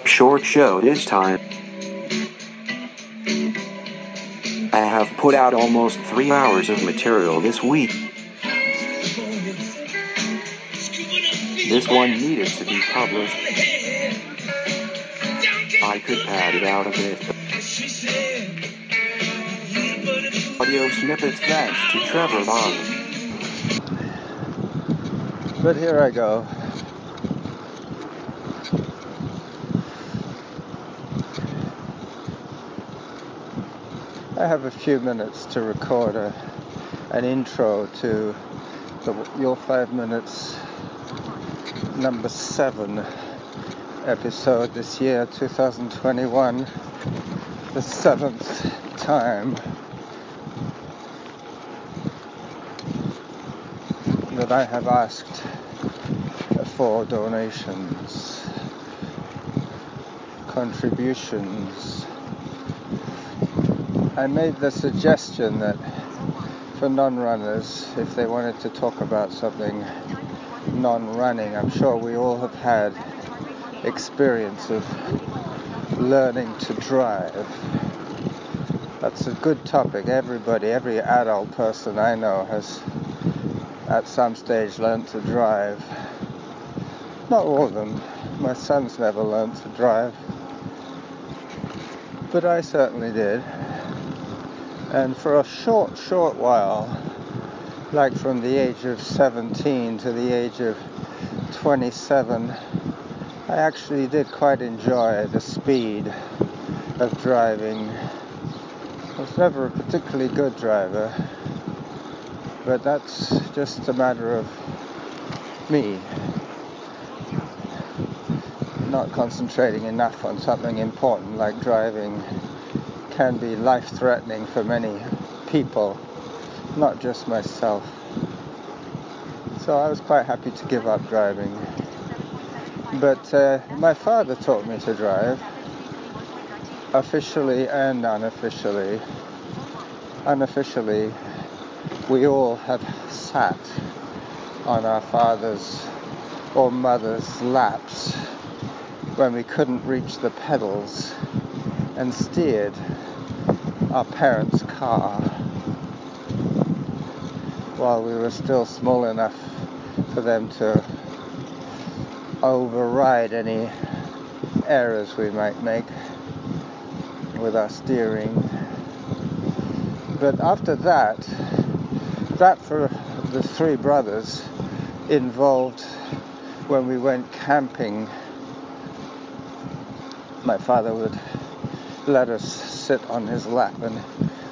Short show this time. I have put out almost 3 hours of material this week. This one needed to be published. I could pad it out a bit. Audio snippets thanks to Trevor Bond. But here I go. I have a few minutes to record an intro to Your 5 Minutes number 7 episode this year, 2021, the 7th time that I have asked for donations, contributions. I made the suggestion that for non-runners, if they wanted to talk about something non-running, I'm sure we all have had experience of learning to drive. That's a good topic. Everybody, every adult person I know has at some stage learned to drive. Not all of them. My son's never learned to drive, but I certainly did. And for a short while, like from the age of 17 to the age of 27, I actually did quite enjoy the speed of driving. I was never a particularly good driver, but that's just a matter of me not concentrating enough on something important like driving. Can be life-threatening for many people, not just myself. So I was quite happy to give up driving. But my father taught me to drive, officially and unofficially. Unofficially, we all have sat on our father's or mother's laps when we couldn't reach the pedals and steered our parents' car while we were still small enough for them to override any errors we might make with our steering. But after that for the three brothers involved when we went camping. My father would let us sit on his lap and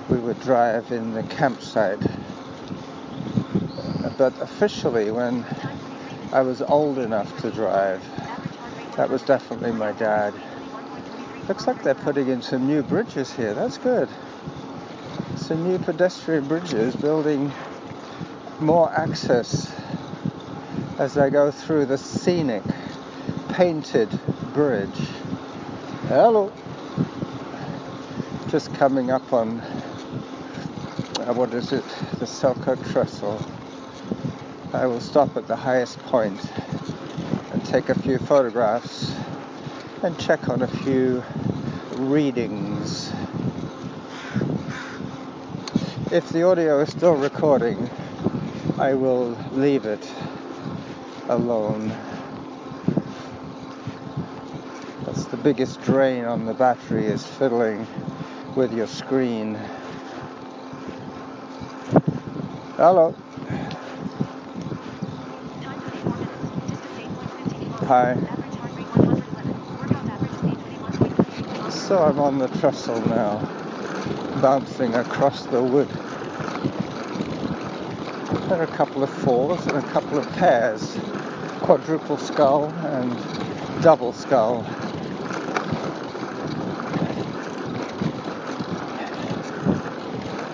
we would drive in the campsite. But officially, when I was old enough to drive, that was definitely my dad. Looks like they're putting in some new bridges here. That's good. Some new pedestrian bridges, building more access as I go through the scenic painted bridge. Hello. Just coming up on, the Selkirk Trestle. I will stop at the highest point and take a few photographs and check on a few readings. If the audio is still recording, I will leave it alone. That's the biggest drain on the battery, is fiddling with your screen. Hello. Hi. So I'm on the trestle now, bouncing across the wood. There are a couple of fours and a couple of pairs, quadruple skull and double skull.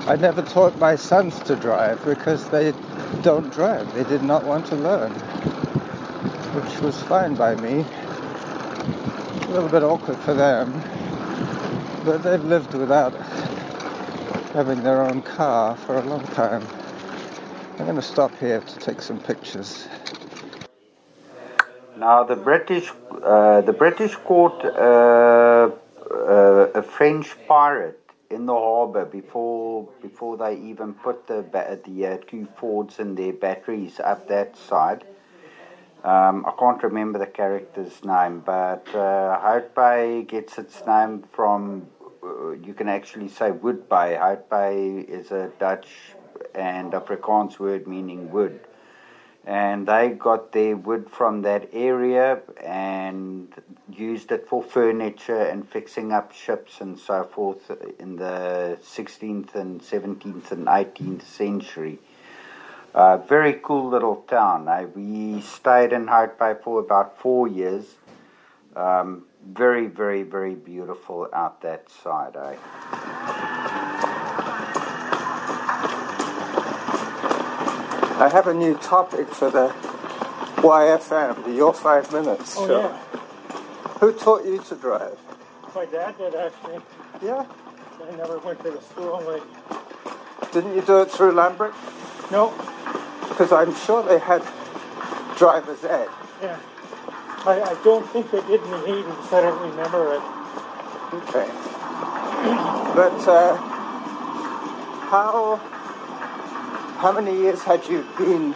I never taught my sons to drive because they don't drive. They did not want to learn, which was fine by me. A little bit awkward for them, but they've lived without having their own car for a long time. I'm going to stop here to take some pictures. Now the British caught a French pirate in the harbour before they even put the two forts and their batteries up that side. I can't remember the character's name, but Hout Bay gets its name from, you can actually say Wood Bay. Hout Bay is a Dutch and Afrikaans word meaning wood. And they got their wood from that area and used it for furniture and fixing up ships and so forth in the 16th and 17th and 18th century. Very cool little town. We stayed in Hout Bay for about 4 years. Very, very, very beautiful out that side. I have a new topic for the YFM, the Your 5 Minutes show. Yeah. Who taught you to drive? My dad did, actually. Yeah. I never went to the school. Didn't you do it through Lambert? No. Because I'm sure they had driver's ed. Yeah. I don't think they did in the 80s. I don't remember it. Okay. But how many years had you been,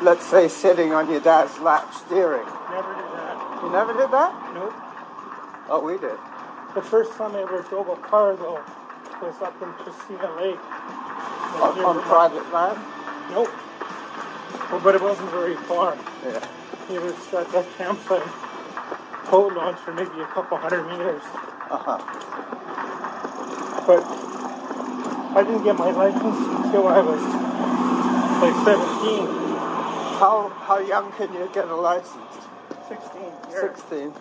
let's say, sitting on your dad's lap steering? Never did that. You never did that? Nope. Oh, we did. The first time I ever drove a car, though, was up in Christina Lake. On private land? Nope. Well, but it wasn't very far. Yeah. It was at that campsite, tow launch for maybe a couple 100 meters. Uh-huh. But I didn't get my license until I was like 17. How young can you get a license? 16. 16.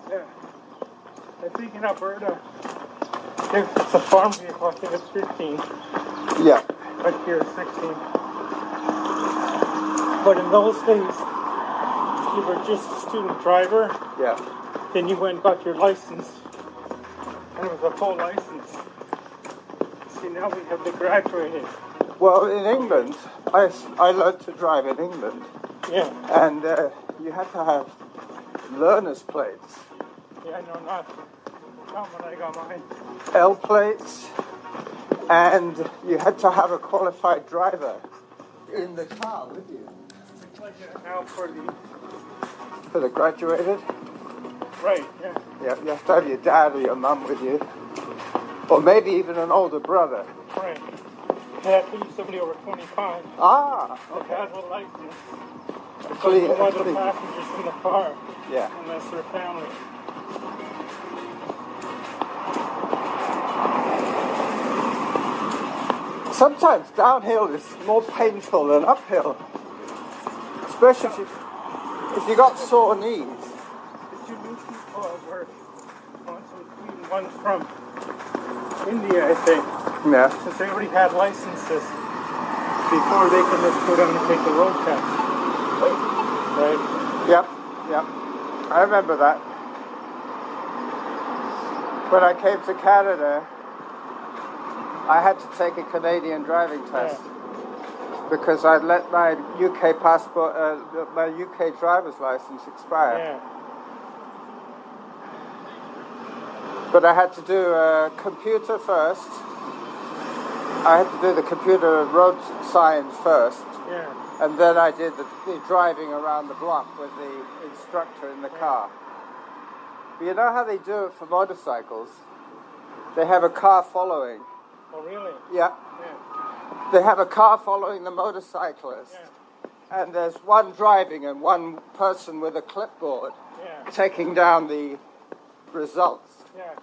Yeah. I think in Alberta, if it's a farm vehicle, I think it's 15. Yeah. But here it's 16. But in those days, you were just a student driver. Yeah. Then you went and got your license. And it was a full license. See, now we have the graduated. Well, in England, I learned to drive in England. Yeah. And you had to have learner's plates. Yeah, no, not when I got mine. L plates. And you had to have a qualified driver in the car with you. Now for the graduated? Right, yeah. Yeah, you have to have your dad or your mum with you. Or maybe even an older brother. Right. It had to be somebody over 25. Ah, Okay. Has a license. Clear. No other passengers in the car. Yeah. Unless they're family. Sometimes downhill is more painful than uphill. Especially if you got sore knees. Did you meet people at work? One's from Sweden, one's from India, I think. Yeah. Since they already had licenses before they could just go down and take the road test. Right? Yep. I remember that. When I came to Canada, I had to take a Canadian driving test. Because I'd let my UK passport, my UK driver's license expire. Yeah. But I had to do a computer first. I had to do the computer road signs first. Yeah. And then I did the driving around the block with the instructor in the car. But you know how they do it for motorcycles? They have a car following. Oh, really? Yeah. Yeah. They have a car following the motorcyclist. Yeah. And there's one driving and one person with a clipboard taking down the results. Yeah.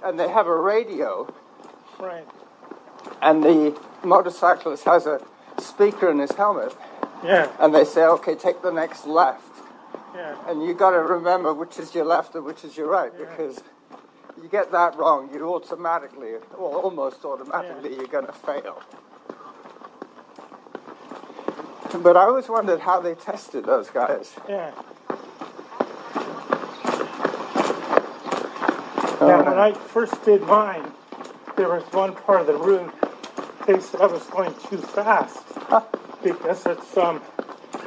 And they have a radio. Right. And the motorcyclist has a speaker in his helmet. Yeah. And they say, okay, take the next left. Yeah. And you got to remember which is your left and which is your right, because you get that wrong, you automatically, or almost automatically, you're going to fail. But I always wondered how they tested those guys. Yeah. Now, when I first did mine, there was one part of the route they said I was going too fast because it's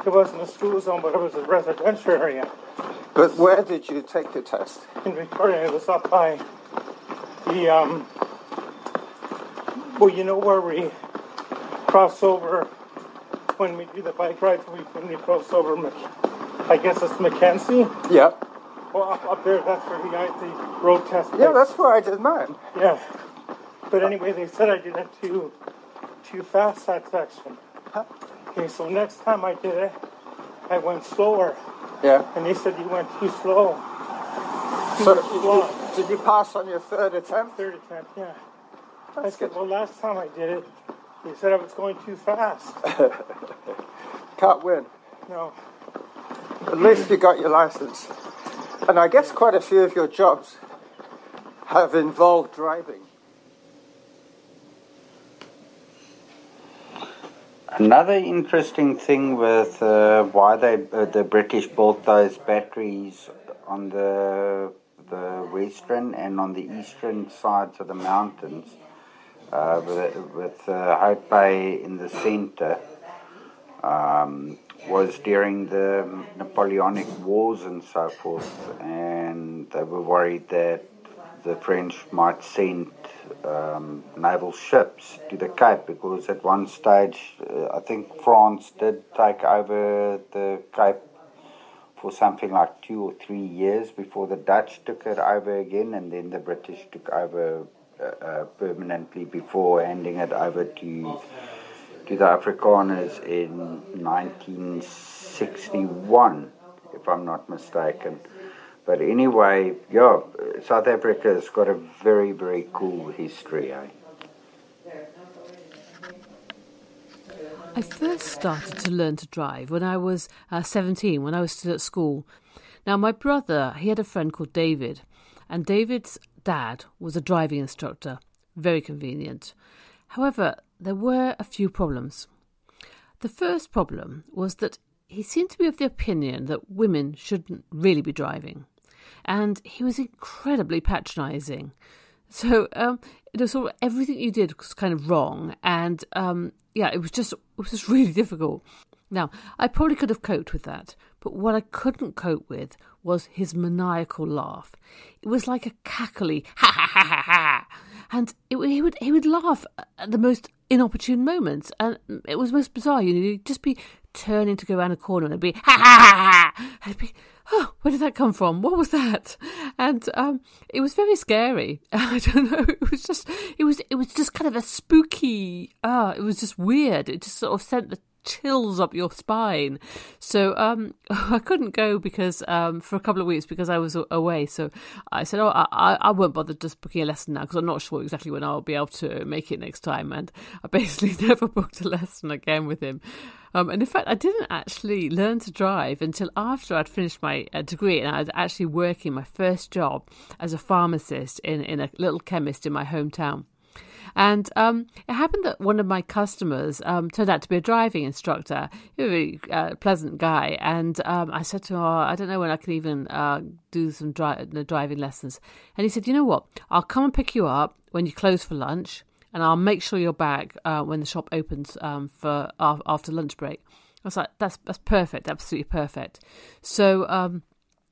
It wasn't a school zone, but it was a residential area. But where did you take the test? In Victoria, it was up by the, well, you know where we cross over when we do the bike ride, when we cross over, I guess it's Mackenzie? Yeah. Well, up there, that's where the road test place. Yeah, that's where I did mine. Yeah. But anyway, they said I did it too fast, that section. Huh? Okay, so next time I did it, I went slower. Yeah. And they said you went too slow. So did you pass on your third attempt? Third attempt, yeah. That's I said, good. well, last time I did it, they said I was going too fast. Can't win. No. At least you got your license. And I guess quite a few of your jobs have involved driving. Another interesting thing with why the British built those batteries on the western and on the eastern sides of the mountains, with Hope Bay in the center, was during the Napoleonic Wars and so forth, and they were worried that the French might send naval ships to the Cape, because at one stage I think France did take over the Cape for something like 2 or 3 years before the Dutch took it over again, and then the British took over permanently before handing it over to the Afrikaners in 1961, if I'm not mistaken. But anyway, yeah, South Africa has got a very, very cool history, eh? I first started to learn to drive when I was 17, when I was still at school. Now, my brother, he had a friend called David, and David's dad was a driving instructor. Very convenient. However, there were a few problems. The first problem was that he seemed to be of the opinion that women shouldn't really be driving. And he was incredibly patronising. So, sort of everything you did was kind of wrong. And, it was just really difficult. Now, I probably could have coped with that. But what I couldn't cope with was his maniacal laugh. It was like a cackly, ha ha ha ha ha. And he would laugh at the most inopportune moments. And it was most bizarre. He'd just be turning to go around a corner and it'd be, ha ha ha ha. And it'd be, oh, where did that come from? What was that? And it was very scary. I don't know. It was just kind of a spooky. It was just weird. It just sort of sent the chills up your spine. So I couldn't go because for a couple of weeks because I was away. So I said, I won't bother just booking a lesson now because I'm not sure exactly when I'll be able to make it next time. And I basically never booked a lesson again with him. And in fact, I didn't actually learn to drive until after I'd finished my degree, and I was actually working my first job as a pharmacist in a little chemist in my hometown. And it happened that one of my customers turned out to be a driving instructor, a very pleasant guy. And I said to him, I don't know when I can even do some driving lessons. And he said, you know what, I'll come and pick you up when you close for lunch, and I'll make sure you're back when the shop opens for after lunch break. I was like, that's perfect, absolutely perfect. So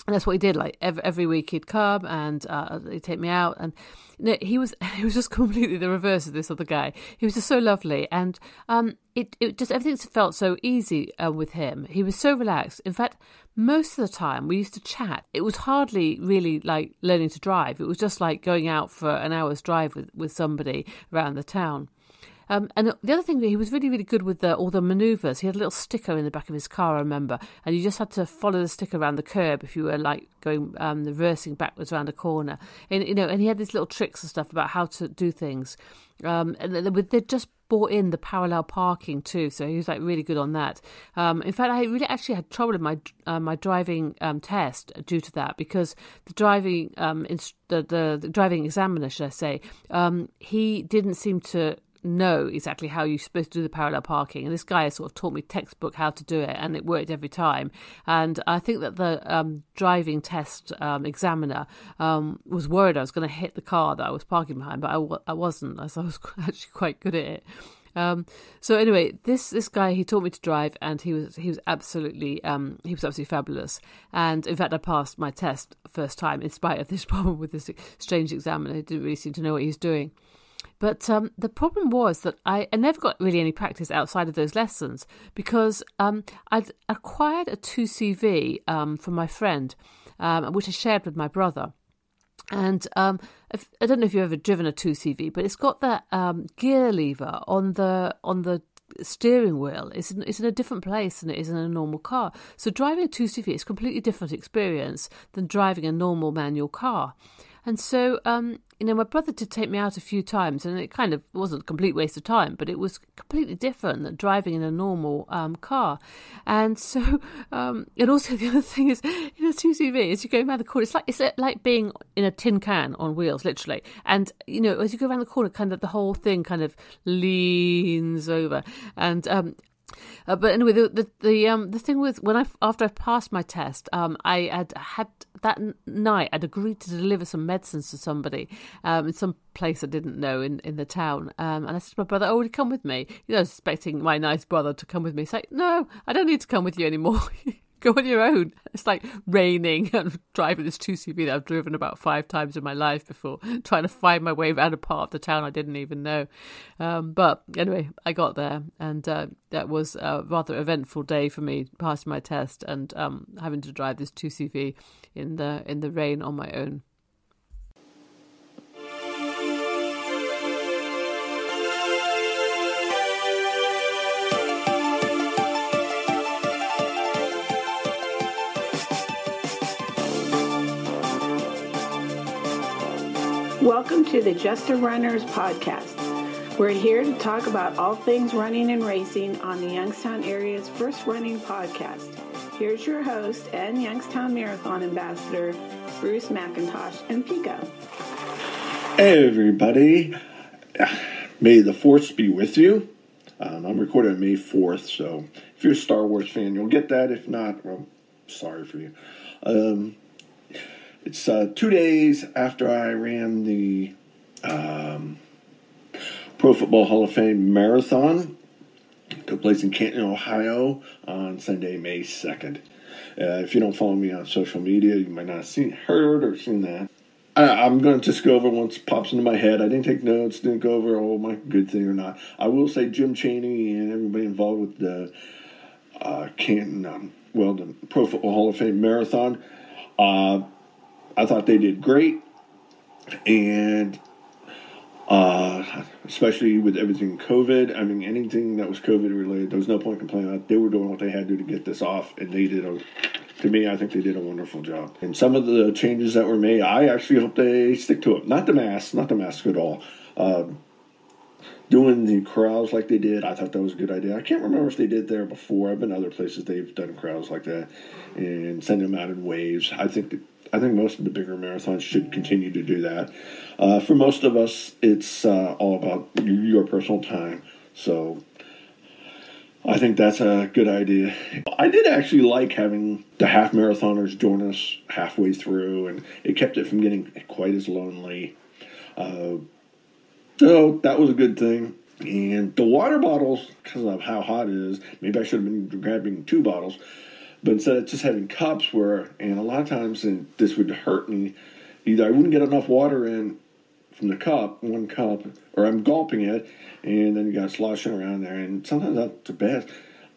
and that's what he did. Like every week he'd come and he'd take me out, and he was just completely the reverse of this other guy. He was just so lovely, and it just everything felt so easy with him. He was so relaxed. In fact, most of the time we used to chat. It was hardly really like learning to drive. It was just like going out for an hour's drive with somebody around the town. And the other thing, he was really, really good with all the manoeuvres. He had a little sticker in the back of his car, I remember, and you just had to follow the sticker around the curb if you were like going reversing backwards around a corner. And and he had these little tricks and stuff about how to do things. And they just brought in the parallel parking too, so he was like really good on that. In fact, I really actually had trouble in my driving test due to that, because the driving the driving examiner, should I say, he didn't seem to know exactly how you're supposed to do the parallel parking, and this guy sort of taught me textbook how to do it, and it worked every time. And I think that the driving test examiner was worried I was going to hit the car that I was parking behind, but I wasn't, as I was actually quite good at it. So anyway, this guy, he taught me to drive, and he was absolutely fabulous. And in fact, I passed my test first time in spite of this problem with this strange examiner who didn't really seem to know what he was doing. But the problem was that I never got really any practice outside of those lessons, because I'd acquired a 2CV from my friend, which I shared with my brother. And I don't know if you've ever driven a 2CV, but it's got that gear lever on the steering wheel. It's in a different place than it is in a normal car. So driving a 2CV is a completely different experience than driving a normal manual car. And so, my brother did take me out a few times, and it kind of wasn't a complete waste of time, but it was completely different than driving in a normal car. And so, and also the other thing is, in a 2CV, as you go around the corner, it's like being in a tin can on wheels, literally. And, as you go around the corner, kind of the whole thing kind of leans over. And but anyway, the thing with after I passed my test, I had that night I'd agreed to deliver some medicines to somebody in some place I didn't know in the town, and I said to my brother, "Oh, will you come with me?" I was expecting my nice brother to come with me. He's like, "No, I don't need to come with you anymore." Go on your own. It's like raining and driving this 2CV that I've driven about 5 times in my life before, trying to find my way around a part of the town I didn't even know. But anyway, I got there, and that was a rather eventful day for me, passing my test and having to drive this 2CV in the rain on my own. Welcome to the Just a Runners podcast. We're here to talk about all things running and racing on the Youngstown area's first running podcast. Here's your host and Youngstown Marathon Ambassador, Bruce McIntosh and Pico. Hey everybody, may the Force be with you. I'm recording on May 4th, so if you're a Star Wars fan, you'll get that. If not, well, sorry for you. It's 2 days after I ran the Pro Football Hall of Fame Marathon. It took place in Canton, Ohio on Sunday, May 2nd. If you don't follow me on social media, you might not have heard or seen that. I'm going to just go over once it pops into my head. I didn't take notes, didn't go over, my good thing or not. I will say Jim Chaney and everybody involved with the Canton, the Pro Football Hall of Fame Marathon, I thought they did great, and especially with everything COVID. I mean, anything that was COVID related, there was no point complaining about. They were doing what they had to do to get this off, and they did to me, I think they did a wonderful job. And some of the changes that were made, I actually hope they stick to it. Not the mask at all. Doing the corrals like they did, I thought that was a good idea. I can't remember if they did there before. I've been other places they've done corrals like that and send them out in waves. I think most of the bigger marathons should continue to do that. For most of us, it's all about your personal time. So I think that's a good idea. I did actually like having the half marathoners join us halfway through, and it kept it from getting quite as lonely. So that was a good thing. And the water bottles, because of how hot it is, maybe I should have been grabbing 2 bottles. But instead of just having cups and a lot of times, and this would hurt me, either I wouldn't get enough water in from the cup, 1 cup, or I'm gulping it, and then you got sloshing around there, and sometimes that's the best.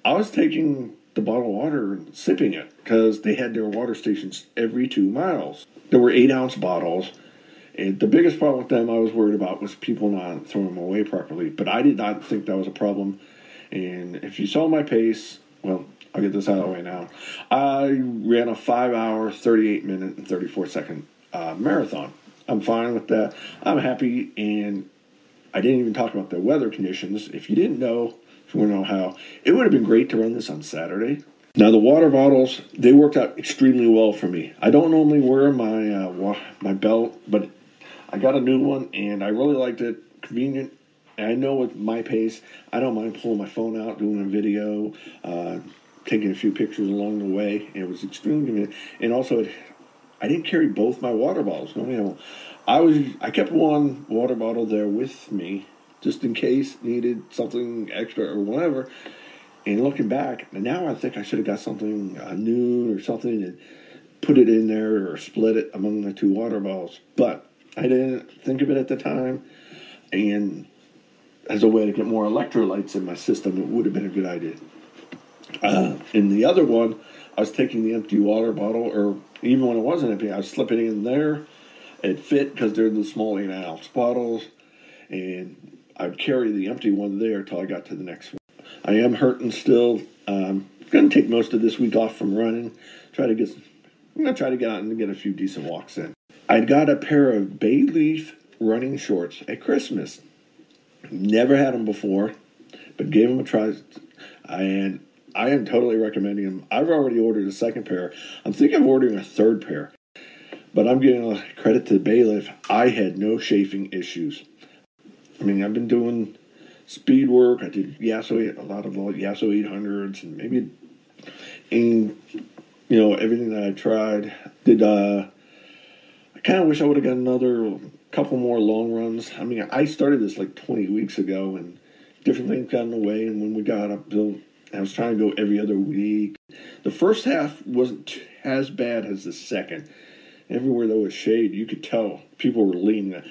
I was taking the bottle of water and sipping it, because they had their water stations every 2 miles. There were 8-ounce bottles, and the biggest problem with them I was worried about was people not throwing them away properly, but I did not think that was a problem. And if you saw my pace, well, I'll get this out of the way now. I ran a 5-hour, 38-minute, and 34-second marathon. I'm fine with that. I'm happy, and I didn't even talk about the weather conditions. If you didn't know, if you want to know how, it would have been great to run this on Saturday. Now, the water bottles, they worked out extremely well for me. I don't normally wear my belt, but I got a new one, and I really liked it. Convenient. And I know with my pace, I don't mind pulling my phone out, doing a video, taking a few pictures along the way. It was extremely convenient. And also, I didn't carry both my water bottles. I kept one water bottle there with me just in case needed something extra or whatever. And looking back, now I think I should have got something new or something and put it in there or split it among the 2 water bottles. But I didn't think of it at the time. And as a way to get more electrolytes in my system, it would have been a good idea. In the other one, I was taking the empty water bottle, or even when it wasn't empty, I was slipping it in there. It fit because they're the small 8-ounce bottles, and I'd carry the empty one there till I got to the next one. I am hurting still. I'm going to take most of this week off from running. I'm going to try to get out and get a few decent walks in. I got a pair of Bay Leaf running shorts at Christmas. Never had them before, but gave them a try, and I am totally recommending them. I've already ordered a second pair. I'm thinking of ordering a third pair, but I'm giving credit to Bay Leaf. I had no chafing issues. I mean, I've been doing speed work. I did a lot of Yasso 800s, and everything that I tried. I kind of wish I would have got another couple more long runs. I mean, I started this like 20 weeks ago, and different things got in the way. And when we got up, I was trying to go every other week. The first half wasn't as bad as the second. Everywhere there was shade, you could tell people were leaning.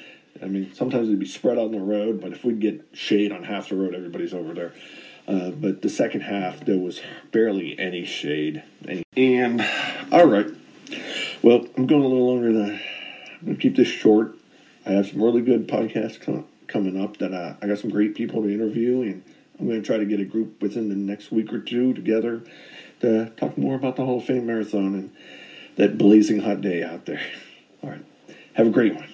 I mean, sometimes it'd be spread on the road, but if we'd get shade on half the road, everybody's over there. But the second half, there was barely any shade. And, all right. Well, I'm going a little longer than I'm going to keep this short. I have some really good podcasts coming up that I got some great people to interview, and I'm going to try to get a group within the next week or two together to talk more about the Hall of Fame Marathon and that blazing hot day out there. All right. Have a great one.